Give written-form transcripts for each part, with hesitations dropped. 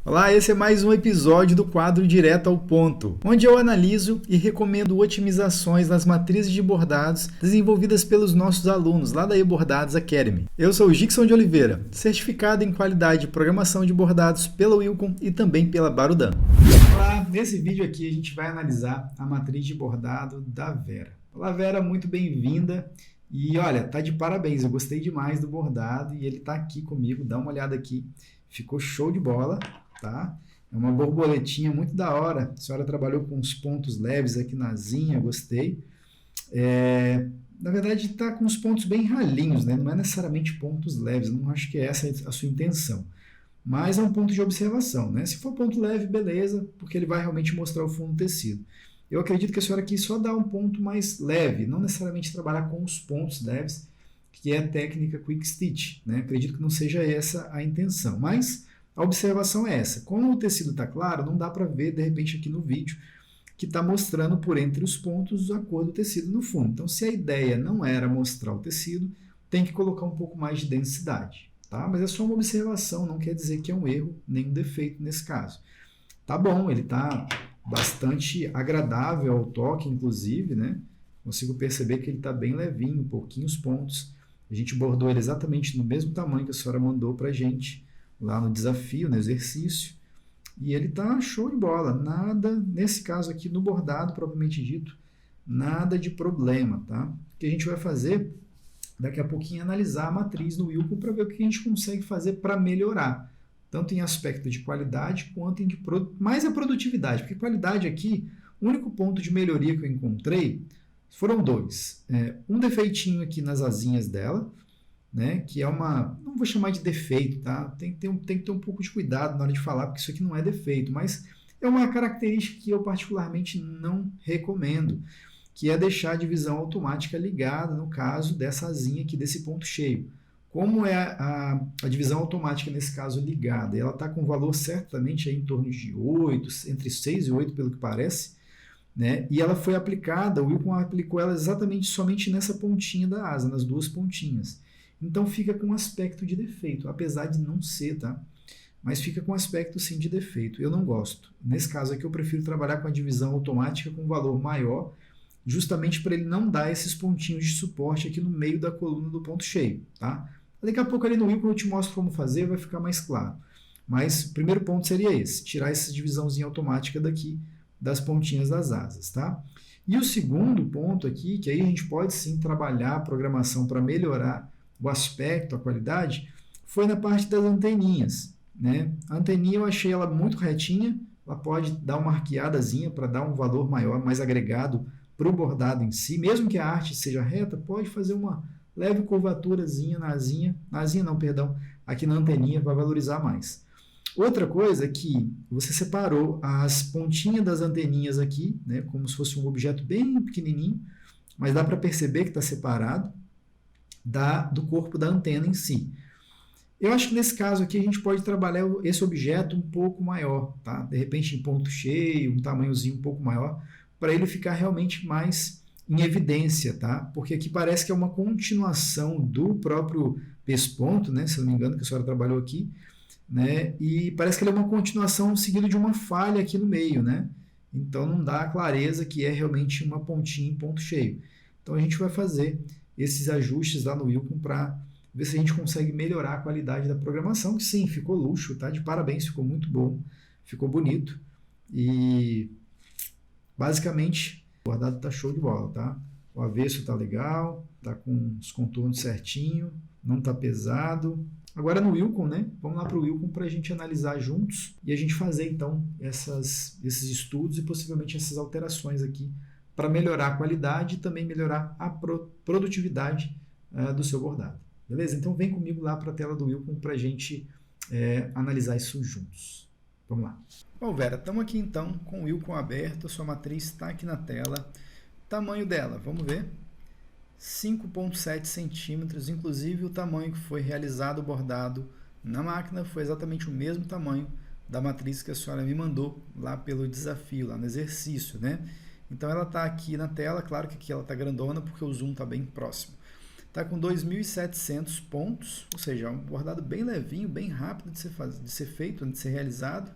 Olá, esse é mais um episódio do quadro Direto ao Ponto, onde eu analiso e recomendo otimizações nas matrizes de bordados desenvolvidas pelos nossos alunos lá da eBordados Academy. Eu sou o Gixson de Oliveira, certificado em qualidade de programação de bordados pela Wilcom e também pela Barudan. Olá, nesse vídeo aqui a gente vai analisar a matriz de bordado da Vera. Olá Vera, muito bem-vinda. E olha, tá de parabéns, eu gostei demais do bordado e ele tá aqui comigo, dá uma olhada aqui, ficou show de bola. Tá? É uma borboletinha muito da hora. A senhora trabalhou com uns pontos leves aqui na asinha, gostei. Na verdade, está com os pontos bem ralinhos, né? Não é necessariamente pontos leves, eu não acho que essa é a sua intenção. Mas é um ponto de observação, né? Se for ponto leve, beleza, porque ele vai realmente mostrar o fundo do tecido. Eu acredito que a senhora quis só dar um ponto mais leve, não necessariamente trabalhar com os pontos leves, que é a técnica Quick Stitch, né? Acredito que não seja essa a intenção, mas a observação é essa. Como o tecido está claro, não dá para ver, de repente, aqui no vídeo, que está mostrando por entre os pontos a cor do tecido no fundo. Então, se a ideia não era mostrar o tecido, tem que colocar um pouco mais de densidade. Tá? Mas é só uma observação, não quer dizer que é um erro, nem um defeito nesse caso. Tá bom, ele está bastante agradável ao toque, inclusive, né? Consigo perceber que ele está bem levinho, pouquinhos pontos. A gente bordou ele exatamente no mesmo tamanho que a senhora mandou para a gente, lá no desafio, no exercício, e ele tá show de bola, nada, nesse caso aqui no bordado, propriamente dito, nada de problema, tá? O que a gente vai fazer, daqui a pouquinho, é analisar a matriz no Wilcom para ver o que a gente consegue fazer para melhorar, tanto em aspecto de qualidade, quanto em mais a produtividade, porque qualidade aqui, o único ponto de melhoria que eu encontrei foram dois. Um defeitinho aqui nas asinhas dela, né, que é uma, não vou chamar de defeito, tá? Tem que ter um pouco de cuidado na hora de falar, porque isso aqui não é defeito, mas é uma característica que eu particularmente não recomendo, que é deixar a divisão automática ligada, no caso dessa asinha aqui, desse ponto cheio. Como é a divisão automática nesse caso ligada? Ela está com valor certamente aí em torno de 8, entre 6 e 8, pelo que parece, né? E ela foi aplicada, o Wilcom aplicou ela exatamente somente nessa pontinha da asa, nas duas pontinhas. Então fica com aspecto de defeito, apesar de não ser, tá? Mas fica com aspecto sim de defeito. Eu não gosto. Nesse caso aqui eu prefiro trabalhar com a divisão automática com valor maior, justamente para ele não dar esses pontinhos de suporte aqui no meio da coluna do ponto cheio, tá? Daqui a pouco ali no Wilcom eu te mostro como fazer, vai ficar mais claro. Mas o primeiro ponto seria esse, tirar essa divisãozinha automática daqui das pontinhas das asas, tá? E o segundo ponto aqui, que aí a gente pode sim trabalhar a programação para melhorar o aspecto, a qualidade, foi na parte das anteninhas, né? A anteninha eu achei ela muito retinha, ela pode dar uma arqueadazinha para dar um valor maior, mais agregado para o bordado em si, mesmo que a arte seja reta, pode fazer uma leve curvaturazinha na asinha não, perdão, aqui na anteninha vai valorizar mais. Outra coisa é que você separou as pontinhas das anteninhas aqui, né, como se fosse um objeto bem pequenininho, mas dá para perceber que está separado do corpo da antena em si. Eu acho que nesse caso aqui a gente pode trabalhar esse objeto um pouco maior, tá? De repente em ponto cheio, um tamanhozinho um pouco maior, para ele ficar realmente mais em evidência, tá? Porque aqui parece que é uma continuação do próprio pesponto, né? Se eu não me engano, que a senhora trabalhou aqui, né? E parece que ele é uma continuação seguida de uma falha aqui no meio, né? Então não dá a clareza que é realmente uma pontinha em ponto cheio. Então a gente vai fazer esses ajustes lá no Wilcom para ver se a gente consegue melhorar a qualidade da programação, que sim, ficou luxo, tá? De parabéns, ficou muito bom, ficou bonito e basicamente o bordado tá show de bola, tá? O avesso tá legal, tá com os contornos certinho, não tá pesado. Agora no Wilcom, né? Vamos lá para o Wilcom para a gente analisar juntos e a gente fazer então esses estudos e possivelmente essas alterações aqui para melhorar a qualidade e também melhorar a produtividade do seu bordado. Beleza? Então vem comigo lá para a tela do Wilcom para a gente analisar isso juntos. Vamos lá. Bom, Vera, estamos aqui então com o Wilcom aberto, a sua matriz está aqui na tela. Tamanho dela, vamos ver. 5,7 centímetros, inclusive o tamanho que foi realizado o bordado na máquina foi exatamente o mesmo tamanho da matriz que a senhora me mandou lá pelo desafio, lá no exercício, né? Então ela está aqui na tela, claro que aqui ela está grandona porque o zoom está bem próximo. Está com 2.700 pontos, ou seja, é um bordado bem levinho, bem rápido de ser feito, de ser realizado.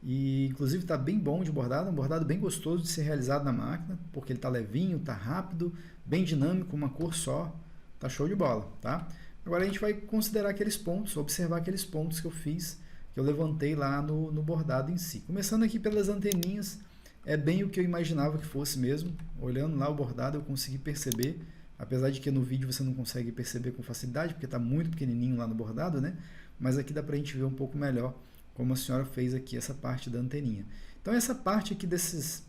E inclusive está bem bom de bordado, um bordado bem gostoso de ser realizado na máquina, porque ele está levinho, está rápido, bem dinâmico, uma cor só, tá show de bola, tá? Agora a gente vai considerar aqueles pontos, observar aqueles pontos que eu fiz, que eu levantei lá no bordado em si. Começando aqui pelas anteninhas, é bem o que eu imaginava que fosse mesmo. Olhando lá o bordado eu consegui perceber, apesar de que no vídeo você não consegue perceber com facilidade, porque está muito pequenininho lá no bordado, né? Mas aqui dá para a gente ver um pouco melhor como a senhora fez aqui essa parte da anteninha. Então essa parte aqui dessa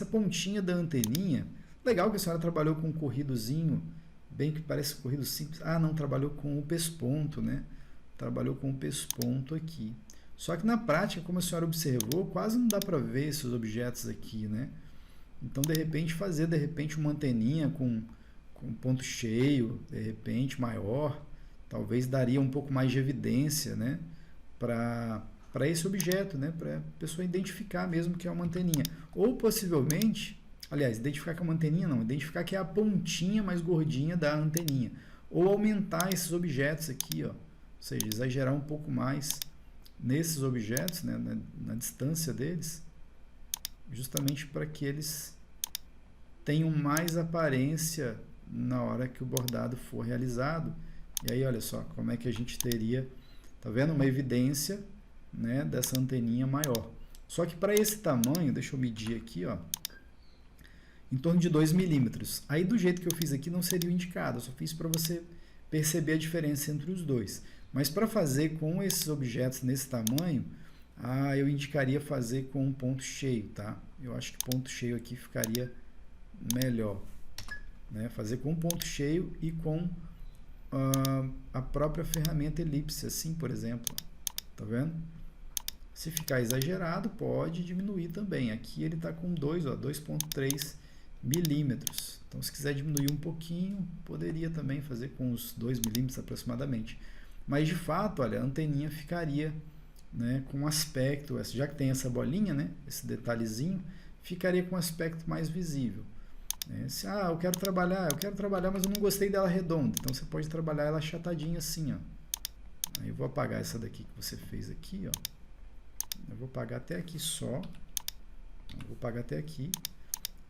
pontinha da anteninha, legal que a senhora trabalhou com um corridozinho, bem que parece corrido simples. Ah, não, trabalhou com o pesponto, né? Trabalhou com o pesponto aqui. Só que na prática, como a senhora observou, quase não dá para ver esses objetos aqui, né? Então, de repente, fazer uma anteninha com ponto cheio, de repente, maior, talvez daria um pouco mais de evidência, né? Para esse objeto, né? Para a pessoa identificar mesmo que é uma anteninha. Ou possivelmente, aliás, identificar que é uma anteninha não, identificar que é a pontinha mais gordinha da anteninha. Ou aumentar esses objetos aqui, ó. Ou seja, exagerar um pouco mais nesses objetos, né? Na distância deles, justamente para que eles tenham mais aparência na hora que o bordado for realizado. E aí, olha só, como é que a gente teria, tá vendo? Uma evidência, né, dessa anteninha maior. Só que para esse tamanho, deixa eu medir aqui, ó, em torno de 2 milímetros. Aí do jeito que eu fiz aqui não seria o indicado, eu só fiz para você perceber a diferença entre os dois. Mas para fazer com esses objetos nesse tamanho, eu indicaria fazer com um ponto cheio, tá? Eu acho que ponto cheio aqui ficaria melhor, né? Fazer com ponto cheio e com a própria ferramenta elipse, assim, por exemplo, tá vendo? Se ficar exagerado, pode diminuir também. Aqui ele está com 2,3 milímetros. Então, se quiser diminuir um pouquinho, poderia também fazer com os 2 milímetros aproximadamente. Mas, de fato, olha, a anteninha ficaria, né, com um aspecto, já que tem essa bolinha, né, esse detalhezinho, ficaria com um aspecto mais visível. Se, eu quero trabalhar, mas eu não gostei dela redonda. Então, você pode trabalhar ela achatadinha assim, ó. Aí eu vou apagar essa daqui que você fez aqui, ó. Eu vou apagar até aqui só. Eu vou apagar até aqui.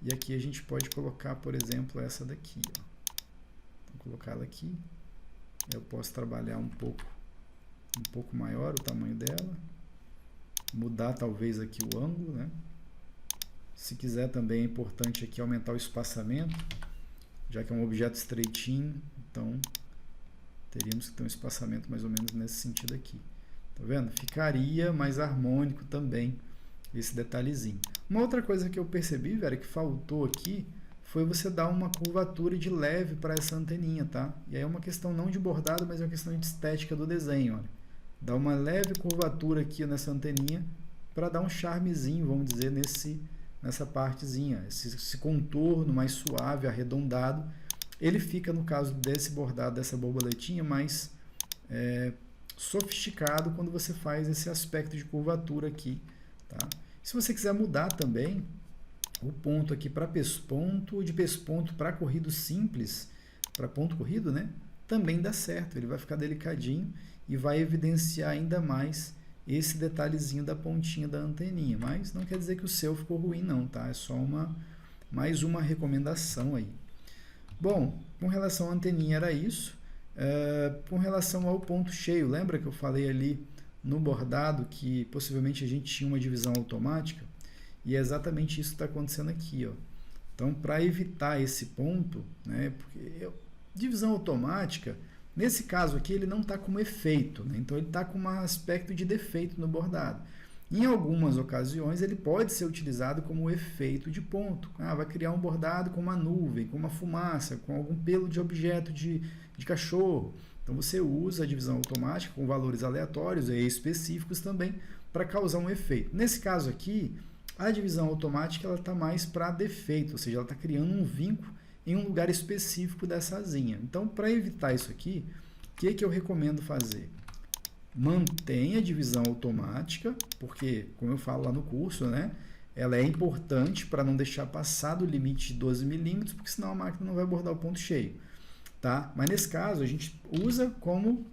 E aqui a gente pode colocar, por exemplo, essa daqui, ó. Vou colocar ela aqui. Eu posso trabalhar um pouco maior o tamanho dela. Mudar talvez aqui o ângulo, né? Se quiser também é importante aqui aumentar o espaçamento, já que é um objeto estreitinho, então teríamos que ter um espaçamento mais ou menos nesse sentido aqui. Tá vendo? Ficaria mais harmônico também esse detalhezinho. Uma outra coisa que eu percebi, velho, que faltou aqui, foi você dar uma curvatura de leve para essa anteninha, tá? E aí é uma questão não de bordado, mas é uma questão de estética do desenho, olha. Dá uma leve curvatura aqui nessa anteninha para dar um charmezinho, vamos dizer, nessa partezinha, esse contorno mais suave, arredondado. Ele fica, no caso desse bordado, dessa borboletinha, mais sofisticado quando você faz esse aspecto de curvatura aqui, tá? Se você quiser mudar também o ponto aqui para pesponto, de pesponto para corrido simples, para ponto corrido, né? Também dá certo, ele vai ficar delicadinho e vai evidenciar ainda mais esse detalhezinho da pontinha da anteninha, mas não quer dizer que o seu ficou ruim não, tá? É só mais uma recomendação aí. Bom, com relação à anteninha era isso. Com relação ao ponto cheio, lembra que eu falei ali no bordado que possivelmente a gente tinha uma divisão automática? E é exatamente isso que está acontecendo aqui, ó. Então, para evitar esse ponto, né, porque divisão automática, nesse caso aqui, ele não está como efeito, né? Então ele está com um aspecto de defeito no bordado. Em algumas ocasiões, ele pode ser utilizado como efeito de ponto. Vai criar um bordado com uma nuvem, com uma fumaça, com algum pelo de objeto de cachorro. Então você usa a divisão automática com valores aleatórios e específicos também para causar um efeito. Nesse caso aqui, a divisão automática está mais para defeito, ou seja, ela está criando um vinco em um lugar específico dessa asinha. Então, para evitar isso aqui, o que eu recomendo fazer? Mantenha a divisão automática, porque, como eu falo lá no curso, né, ela é importante para não deixar passar do limite de 12 milímetros, porque senão a máquina não vai bordar o ponto cheio. tá? Mas nesse caso a gente usa como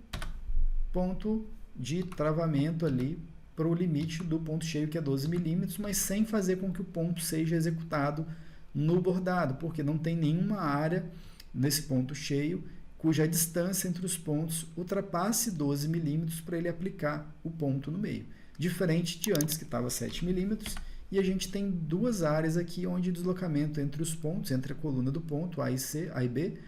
ponto de travamento ali para o limite do ponto cheio, que é 12 milímetros, mas sem fazer com que o ponto seja executado no bordado, porque não tem nenhuma área nesse ponto cheio cuja distância entre os pontos ultrapasse 12 milímetros para ele aplicar o ponto no meio. Diferente de antes, que estava 7 milímetros, e a gente tem duas áreas aqui onde o deslocamento entre os pontos, entre a coluna do ponto A e C, A e B,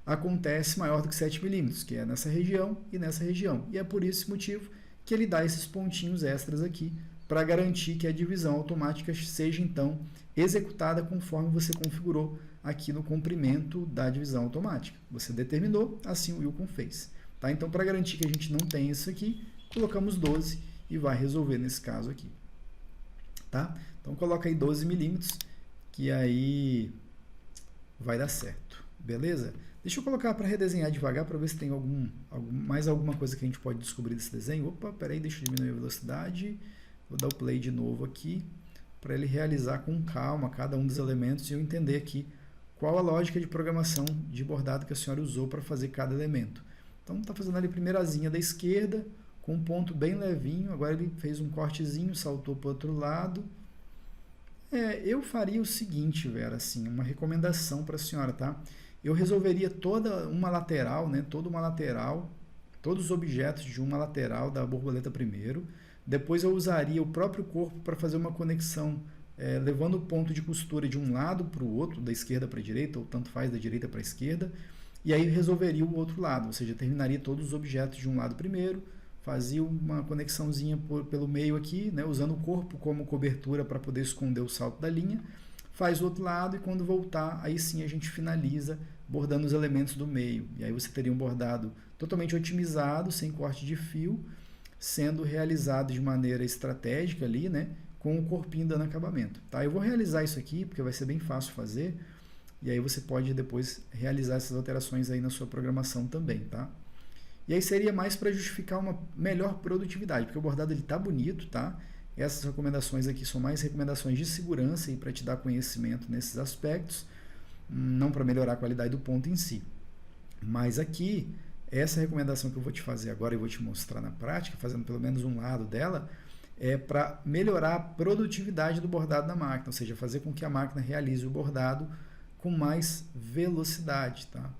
acontece maior do que 7 milímetros, que é nessa região e nessa região. E é por esse motivo que ele dá esses pontinhos extras aqui, para garantir que a divisão automática seja, então, executada conforme você configurou aqui no comprimento da divisão automática. Você determinou, assim o Wilcon fez. Tá? Então, para garantir que a gente não tem isso aqui, colocamos 12 e vai resolver nesse caso aqui. Tá? Então, coloca aí 12 milímetros, que aí vai dar certo. Beleza? Deixa eu colocar para redesenhar devagar, para ver se tem mais alguma coisa que a gente pode descobrir desse desenho. Opa, peraí, deixa eu diminuir a velocidade. Vou dar o play de novo aqui, para ele realizar com calma cada um dos elementos e eu entender aqui qual a lógica de programação de bordado que a senhora usou para fazer cada elemento. Então, está fazendo ali a primeira asinha da esquerda, com um ponto bem levinho, agora ele fez um cortezinho, saltou para o outro lado. Eu faria o seguinte, Vera, assim, uma recomendação para a senhora, tá? Eu resolveria toda uma lateral, né, todos os objetos de uma lateral da borboleta primeiro. Depois eu usaria o próprio corpo para fazer uma conexão, levando o ponto de costura de um lado para o outro, da esquerda para a direita, ou tanto faz da direita para a esquerda, e aí resolveria o outro lado, ou seja, terminaria todos os objetos de um lado primeiro, fazia uma conexãozinha pelo meio aqui, né, usando o corpo como cobertura para poder esconder o salto da linha, faz o outro lado e quando voltar, aí sim a gente finaliza bordando os elementos do meio. E aí você teria um bordado totalmente otimizado, sem corte de fio, sendo realizado de maneira estratégica ali, né, com o corpinho dando acabamento. Tá? Eu vou realizar isso aqui, porque vai ser bem fácil fazer, e aí você pode depois realizar essas alterações aí na sua programação também, tá? E aí seria mais para justificar uma melhor produtividade, porque o bordado ele tá bonito, tá? Essas recomendações aqui são mais recomendações de segurança e para te dar conhecimento nesses aspectos, não para melhorar a qualidade do ponto em si. Mas aqui, essa recomendação que eu vou te fazer agora e vou te mostrar na prática, fazendo pelo menos um lado dela, é para melhorar a produtividade do bordado na máquina, ou seja, fazer com que a máquina realize o bordado com mais velocidade, tá?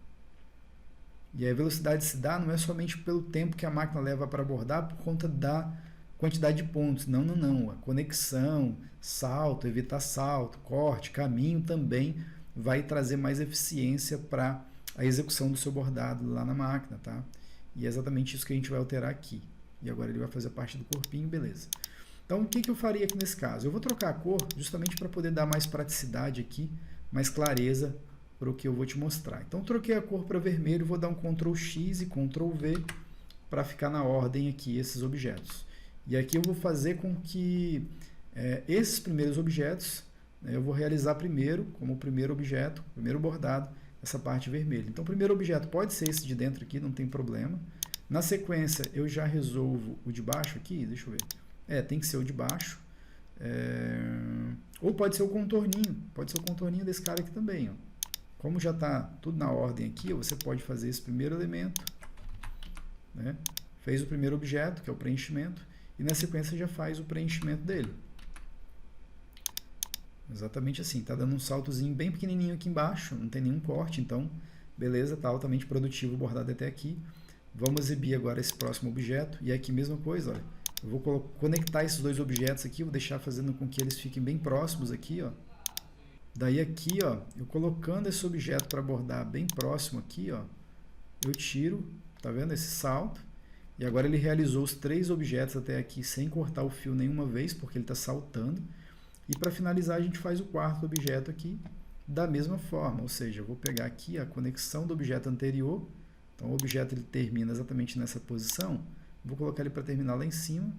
E a velocidade se dá não é somente pelo tempo que a máquina leva para bordar por conta da quantidade de pontos. Não, não, não. A conexão, salto, evitar salto, corte, caminho também vai trazer mais eficiência para a execução do seu bordado lá na máquina, tá? E é exatamente isso que a gente vai alterar aqui. E agora ele vai fazer parte do corpinho, beleza. Então, o que eu faria aqui nesse caso? Eu vou trocar a cor justamente para poder dar mais praticidade aqui, mais clareza para o que eu vou te mostrar. Então, troquei a cor para vermelho, vou dar um Ctrl X e Ctrl V para ficar na ordem aqui esses objetos. E aqui eu vou fazer com que esses primeiros objetos, eu vou realizar primeiro, como primeiro objeto, primeiro bordado, essa parte vermelha. Então, o primeiro objeto pode ser esse de dentro aqui, não tem problema. Na sequência, eu já resolvo o de baixo aqui, deixa eu ver. Tem que ser o de baixo. Ou pode ser o contorninho desse cara aqui também, ó. Como já está tudo na ordem aqui, você pode fazer esse primeiro elemento, né? Fez o primeiro objeto, que é o preenchimento, e na sequência já faz o preenchimento dele. Exatamente assim, está dando um saltozinho bem pequenininho aqui embaixo, não tem nenhum corte, então, beleza, está altamente produtivo o bordado até aqui. Vamos exibir agora esse próximo objeto, e aqui mesma coisa, olha, eu vou conectar esses dois objetos aqui, vou deixar fazendo com que eles fiquem bem próximos aqui, ó. Daí aqui, ó, eu colocando esse objeto para bordar bem próximo aqui, ó, eu tiro, tá vendo esse salto? E agora ele realizou os 3 objetos até aqui sem cortar o fio nenhuma vez, porque ele está saltando. E para finalizar a gente faz o quarto objeto aqui da mesma forma, ou seja, eu vou pegar aqui a conexão do objeto anterior, então o objeto ele termina exatamente nessa posição, vou colocar ele para terminar lá em cima,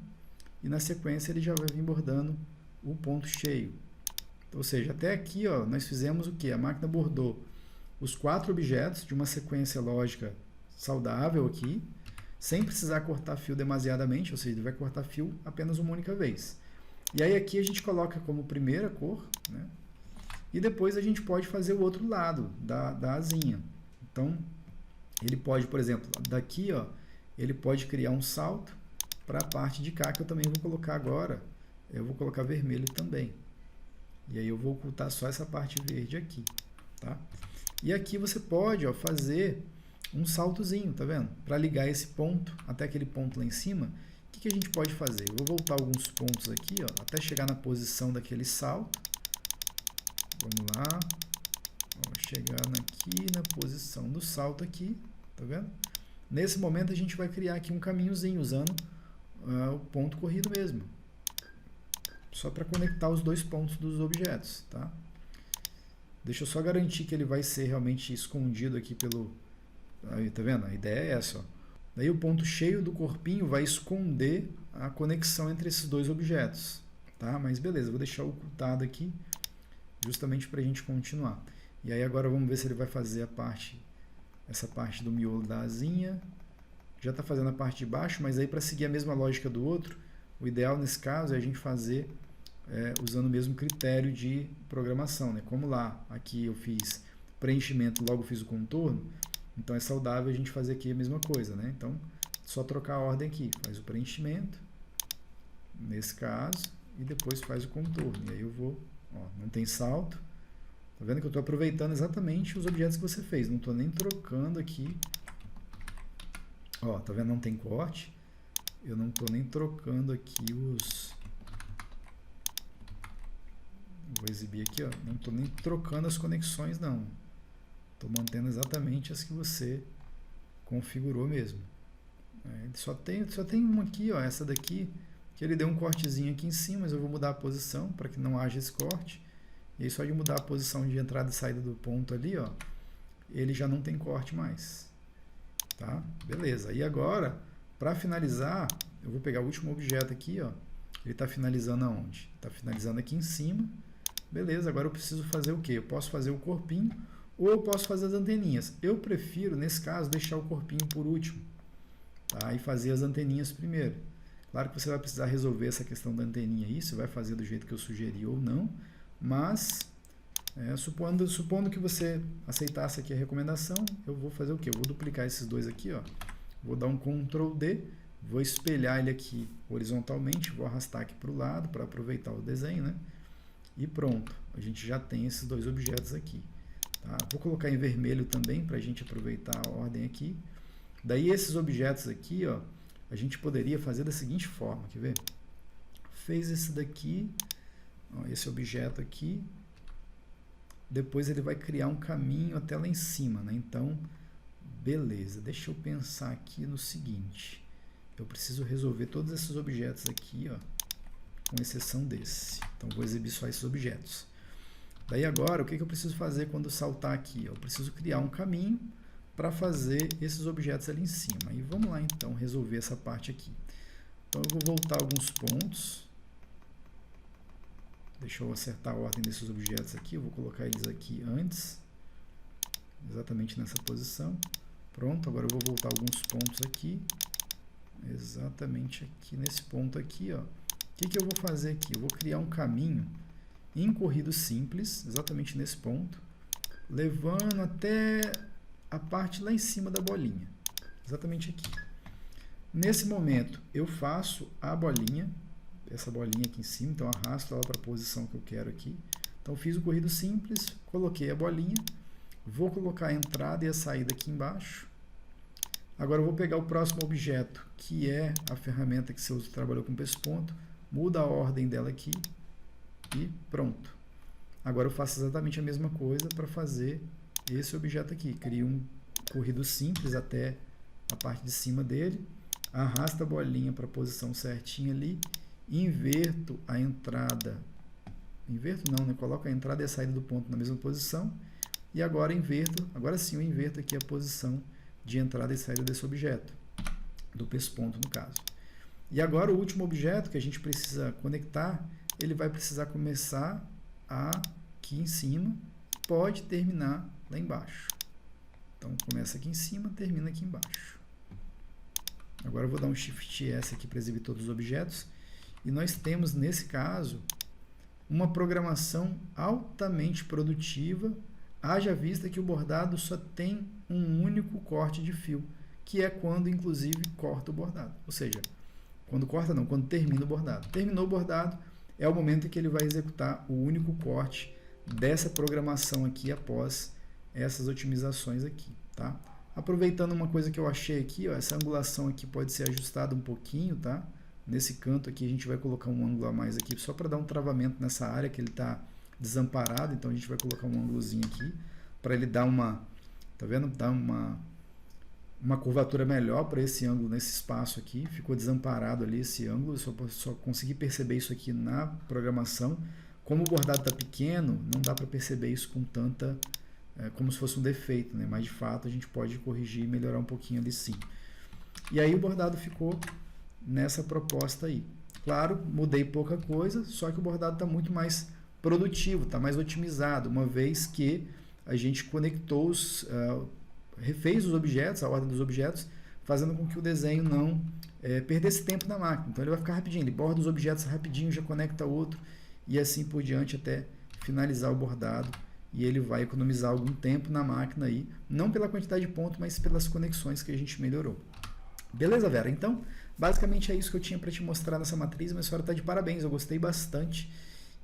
e na sequência ele já vai vir bordando o ponto cheio. Ou seja, até aqui ó, nós fizemos o que? A máquina bordou os 4 objetos de uma sequência lógica saudável aqui, sem precisar cortar fio demasiadamente, ou seja, ele vai cortar fio apenas uma única vez. E aí aqui a gente coloca como primeira cor, né? E depois a gente pode fazer o outro lado da asinha. Então, ele pode, por exemplo, daqui, ó, ele pode criar um salto para a parte de cá, que eu também vou colocar agora. Eu vou colocar vermelho também. E aí eu vou ocultar só essa parte verde aqui, tá? E aqui você pode, ó, fazer um saltozinho, tá vendo? Para ligar esse ponto até aquele ponto lá em cima, o que a gente pode fazer? Eu vou voltar alguns pontos aqui, ó, até chegar na posição daquele salto. Vamos lá. Vamos chegar aqui na posição do salto aqui, tá vendo? Nesse momento a gente vai criar aqui um caminhozinho usando o ponto corrido mesmo. Só para conectar os dois pontos dos objetos, tá? Deixa eu só garantir que ele vai ser realmente escondido aqui pelo... Aí, tá vendo? A ideia é essa, ó. Daí o ponto cheio do corpinho vai esconder a conexão entre esses dois objetos, tá? Mas beleza, vou deixar ocultado aqui justamente para a gente continuar. E aí agora vamos ver se ele vai fazer essa parte do miolo da asinha. Já está fazendo a parte de baixo, mas aí para seguir a mesma lógica do outro, o ideal nesse caso é a gente fazer usando o mesmo critério de programação, né? Como lá, aqui eu fiz preenchimento, logo fiz o contorno, então é saudável a gente fazer aqui a mesma coisa, né? Então, só trocar a ordem aqui, faz o preenchimento, nesse caso, e depois faz o contorno. E aí eu vou, ó, não tem salto, tá vendo que eu estou aproveitando exatamente os objetos que você fez, não estou nem trocando aqui, ó, tá vendo? Não tem corte, eu não estou nem trocando aqui vou exibir aqui, ó, não estou nem trocando as conexões não, estou mantendo exatamente as que você configurou mesmo. Só tem uma aqui, ó, essa daqui, que ele deu um cortezinho aqui em cima, mas eu vou mudar a posição para que não haja esse corte. E aí só de mudar a posição de entrada e saída do ponto ali, ó, ele já não tem corte mais. Tá? Beleza. E agora, para finalizar, eu vou pegar o último objeto aqui, ó. Ele está finalizando aonde? Está finalizando aqui em cima. Beleza, agora eu preciso fazer o quê? Eu posso fazer o corpinho ou eu posso fazer as anteninhas. Eu prefiro, nesse caso, deixar o corpinho por último, tá? E fazer as anteninhas primeiro. Claro que você vai precisar resolver essa questão da anteninha aí, se vai fazer do jeito que eu sugeri ou não, mas supondo que você aceitasse aqui a recomendação, eu vou fazer o quê? Eu vou duplicar esses dois aqui, ó. Vou dar um Ctrl D, vou espelhar ele aqui horizontalmente, vou arrastar aqui para o lado para aproveitar o desenho, né? E pronto, a gente já tem esses dois objetos aqui. Tá? Vou colocar em vermelho também para a gente aproveitar a ordem aqui. Daí esses objetos aqui, ó, a gente poderia fazer da seguinte forma, quer ver? Fez esse daqui, ó, esse objeto aqui, depois ele vai criar um caminho até lá em cima, né? Então, beleza, deixa eu pensar aqui no seguinte, eu preciso resolver todos esses objetos aqui, ó, com exceção desse. Então, vou exibir só esses objetos. Daí agora, o que eu preciso fazer quando saltar aqui? Eu preciso criar um caminho para fazer esses objetos ali em cima. E vamos lá, então, resolver essa parte aqui. Então, eu vou voltar alguns pontos. Deixa eu acertar a ordem desses objetos aqui. Eu vou colocar eles aqui antes, exatamente nessa posição. Pronto, agora eu vou voltar alguns pontos aqui, exatamente aqui nesse ponto aqui, ó. O que eu vou fazer aqui? Eu vou criar um caminho em corrido simples, exatamente nesse ponto, levando até a parte lá em cima da bolinha, exatamente aqui. Nesse momento, eu faço a bolinha, essa bolinha aqui em cima, então arrasto ela para a posição que eu quero aqui. Então, fiz o corrido simples, coloquei a bolinha, vou colocar a entrada e a saída aqui embaixo. Agora, eu vou pegar o próximo objeto, que é a ferramenta que você trabalhou com pesponto, muda a ordem dela aqui e pronto. Agora, eu faço exatamente a mesma coisa para fazer esse objeto aqui. Crio um corrido simples até a parte de cima dele, arrasta a bolinha para a posição certinha ali, inverto a entrada, inverto não, né? Coloco a entrada e a saída do ponto na mesma posição, e agora inverto, agora sim eu inverto aqui a posição de entrada e saída desse objeto, do pesponto no caso. E agora o último objeto que a gente precisa conectar, ele vai precisar começar aqui em cima, pode terminar lá embaixo. Então começa aqui em cima, termina aqui embaixo. Agora eu vou dar um Shift S aqui para exibir todos os objetos. E nós temos, nesse caso, uma programação altamente produtiva, Haja vista que o bordado só tem um único corte de fio, que é quando, inclusive, corta o bordado. Ou seja, quando corta não, quando termina o bordado. Terminou o bordado, é o momento em que ele vai executar o único corte dessa programação aqui após essas otimizações aqui, tá? Aproveitando uma coisa que eu achei aqui, ó, essa angulação aqui pode ser ajustada um pouquinho, tá? Nesse canto aqui a gente vai colocar um ângulo a mais aqui, só para dar um travamento nessa área que ele está desamparado, então a gente vai colocar um ângulozinho aqui, para ele dar uma, tá vendo? Dar uma curvatura melhor para esse ângulo nesse espaço aqui, ficou desamparado ali esse ângulo, só consegui perceber isso aqui na programação. Como o bordado está pequeno, não dá para perceber isso com tanta, como se fosse um defeito, né? Mas de fato a gente pode corrigir e melhorar um pouquinho ali sim. E aí o bordado ficou nessa proposta aí. Claro, mudei pouca coisa, só que o bordado está muito mais produtivo, está mais otimizado, uma vez que a gente conectou refez os objetos, a ordem dos objetos, fazendo com que o desenho não perdesse tempo na máquina. Então ele vai ficar rapidinho, ele borda os objetos rapidinho, já conecta outro e assim por diante até finalizar o bordado, e ele vai economizar algum tempo na máquina aí, não pela quantidade de pontos, mas pelas conexões que a gente melhorou. Beleza, Vera? Então, basicamente é isso que eu tinha para te mostrar nessa matriz, mas a senhora está de parabéns, eu gostei bastante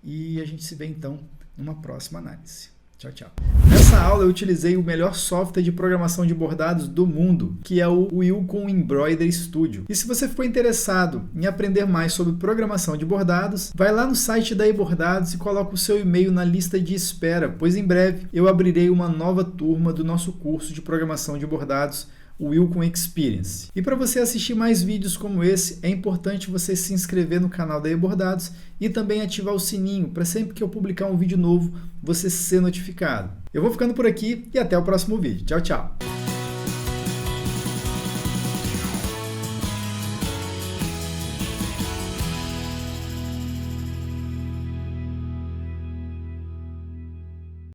e a gente se vê então numa próxima análise. Tchau, tchau. Nessa aula eu utilizei o melhor software de programação de bordados do mundo, que é o Wilcon Embroidery Studio. E se você ficou interessado em aprender mais sobre programação de bordados, vai lá no site da eBordados e coloca o seu e-mail na lista de espera, pois em breve eu abrirei uma nova turma do nosso curso de programação de bordados, o Wilcon Experience. E para você assistir mais vídeos como esse, é importante você se inscrever no canal da eBordados e também ativar o sininho para sempre que eu publicar um vídeo novo, você ser notificado. Eu vou ficando por aqui e até o próximo vídeo. Tchau, tchau!